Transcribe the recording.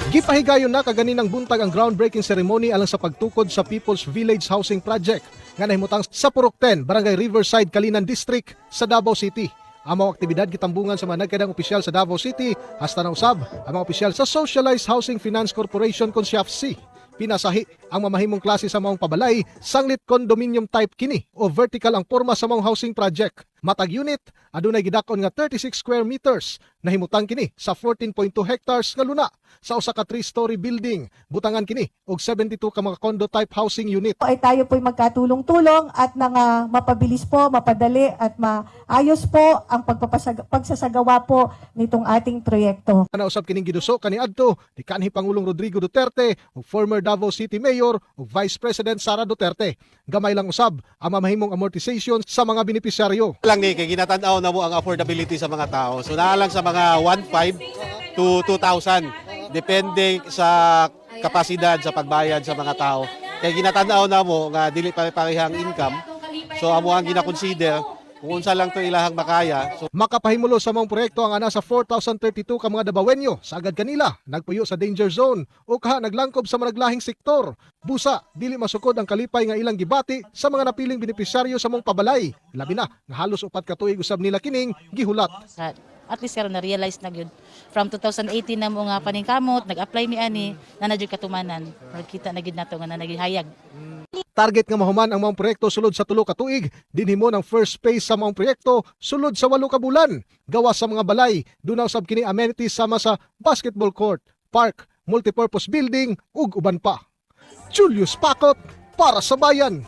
Gipahigayon na kaganinang buntag ang groundbreaking ceremony alang sa pagtukod sa People's Village Housing Project nga nahimutang sa Purok 10, Barangay Riverside, Kalinan District sa Davao City. Ang mga aktibidad gitambungan sa mga nagkadang opisyal sa Davao City hasta na usab ang mga opisyal sa Socialized Housing Finance Corporation kon SHFC. Pinasahi ang mamahimong klase sa maong pabalay, sanglit condominium type kini o vertical ang porma sa maong housing project. Matag unit, adunay gidakon nga 36 square meters, nahimutang kini sa 14.2 hectares nga luna sa usa ka 3-story building. Butangan kini og 72 ka mga condo type housing unit. Ay tayo po'y magkatulong-tulong at nang mapabilis po, mapadali at maayos po ang pagsasagawa po nitong ating proyekto. Nausab kining giduso kaniadto ni kanhi Pangulong Rodrigo Duterte ug former Davao City Mayor ug Vice President Sara Duterte. Gamay lang usab ang mamahimong amortization sa mga benepisyaryo. Lang ni kay ginatan-aw na mo ang affordability sa mga tao. So naa lang sa mga 1,500 to 2,000 depende sa kapasidad sa pagbayad sa mga tao. Kay ginatan-aw na mo nga dili pare-parehang income. So amo ang gina-consider kung unsa lang to ilahang makaya. So, makapahimulo sa mga proyekto ang ana sa 4,032 ka mga Davaoenyo sa agad kanila nagpuyo sa danger zone o kaha naglangkob sa managlahing sektor. Busa, dili masukod ang kalipay nga ilang gibati sa mga napiling benepisyaryo sa mong pabalay. Labi na nga halos 4 ka tuig usab nila kining gihulat. At least karon na-realize na gyud. From 2018 na mo nga paningkamot, nag-apply mi ani na nadyo katumanan. Magkita na gyud nato nga nagihayag. Target nga mahuman ang mga proyekto sulod sa 3 ka tuig, dinhimo ng first phase sa mga proyekto sulod sa 8 ka bulan. Gawas sa mga balay, dunaw sab kini amenities sama sa basketball court, park, multipurpose building ug uban pa. Julius Pakot para sa bayan.